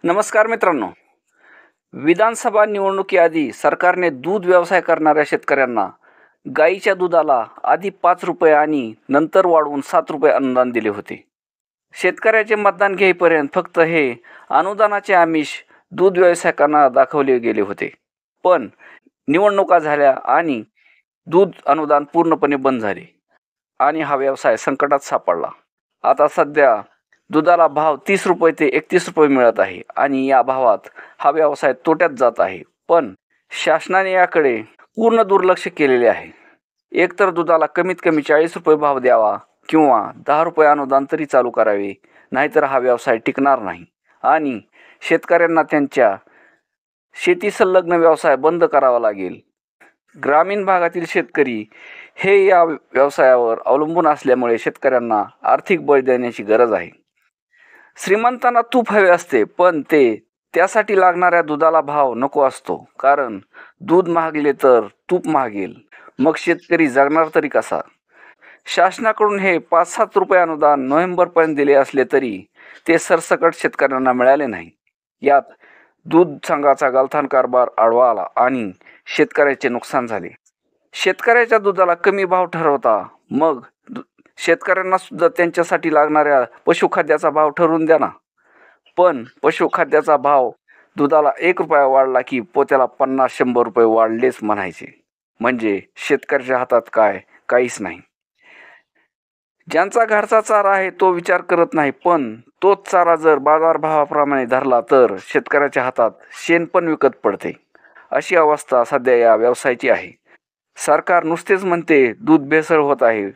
नमस्कार मित्रांनो, विधानसभा निवडणुकीआधी सरकारने दूध व्यवसाय करणाऱ्या शेतकऱ्यांना गाईच्या दुधाला आधी 5 रुपये आणि नंतर वाढवून 7 रुपये अनुदान दिले होते. शेतकऱ्याचे मतदान घेईपर्यंत फक्त हे अनुदानाचे आमिष दूध व्यावसायिकांना दाखवले गेले होते. पण निवडणुका झाल्या आणि दूध अनुदान पूर्णपणे बंद झाले आणि हा व्यवसाय संकटात सापडला. आता सध्या दुधाला भाव 30 रुपये ते 31 रुपये मिळत आहे आणि या भावात हा व्यवसाय तोट्यात जात आहे. पण शासनाने याकडे पूर्ण दुर्लक्ष केलेले आहे. एकतर दुधाला कमीत कमी 40 रुपये भाव द्यावा किंवा 10 रुपये अनुदान तरी चालू करावे, नाहीतर हा व्यवसाय टिकणार नाही आणि शेतकऱ्यांना त्यांच्या शेती संलग्न व्यवसाय बंद करावा लागेल. ग्रामीण भागातील शेतकरी हे या व्यवसायावर अवलंबून असल्यामुळे शेतकऱ्यांना आर्थिक बळ देण्याची गरज आहे. श्रीमंतांना तूप हवे असते, पण त्यासाठी लागणाऱ्या दुधाला भाव नको असतो. कारण दूध महागले तर तूप महागेल, मग शेतकरी जगणार तरी कसा? शासनाकडून हे 5-7 रुपये अनुदान नोव्हेंबरपर्यंत दिले असले तरी ते सरसकट शेतकऱ्यांना मिळाले नाही. यात दूध संघाचा गलथान कारभार आडवा आला आणि शेतकऱ्याचे नुकसान झाले. शेतकऱ्याच्या दुधाला कमी भाव ठरवता, मग शेतकऱ्यांना सुद्धा त्यांच्यासाठी लागणाऱ्या पशुखाद्याचा भाव ठरवून द्या ना. पण पशुखाद्याचा भाव दुधाला 1 रुपया वाढला की पोत्याला 50-100 रुपये वाढलेच म्हणायचे. म्हणजे शेतकऱ्याच्या हातात काहीच नाही. ज्यांचा घरचा चारा आहे तो विचार करत नाही, पण तोच चारा जर बाजारभावाप्रमाणे धरला तर शेतकऱ्याच्या हातात शेण पण विकत पडते. अशी अवस्था सध्या या व्यवसायाची आहे. सरकार नुसतेच म्हणते दूध भेसळ होत आहे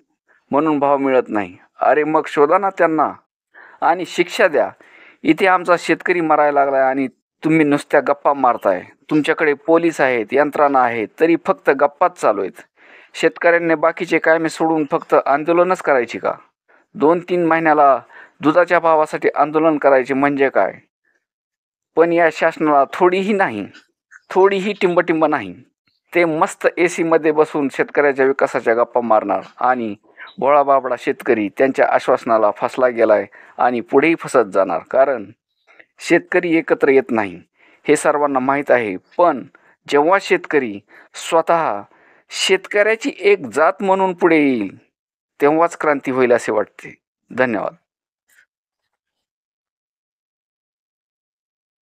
म्हणून भाव मिळत नाही. अरे मग शोधा ना त्यांना आणि शिक्षा द्या. इथे आमचा शेतकरी मरायला लागलाय आणि तुम्ही नुसत्या गप्पा मारताय. तुमच्याकडे पोलीस आहेत, यंत्रणा आहेत, तरी फक्त गप्पाच चालू आहेत. शेतकऱ्यांनी बाकीचे कामे सोडून फक्त आंदोलनच करायची का? 2-3 महिन्याला दुधाच्या भावासाठी आंदोलन करायचे म्हणजे काय? पण या शासनाला थोडीही टिंबटिंब नाही. ते मस्त AC मध्ये बसून शेतकऱ्याच्या विकासाच्या गप्पा मारणार आणि भोळा बाबडा शेतकरी त्यांच्या आश्वासनाला फसला गेलाय आणि पुढेही फसत जाणार. कारण शेतकरी एकत्र येत नाही हे सर्वांना माहीत आहे. पण जेव्हा शेतकरी स्वतः शेतकऱ्याची एक जात म्हणून पुढे येईल तेव्हाच क्रांती होईल असे वाटते. धन्यवाद.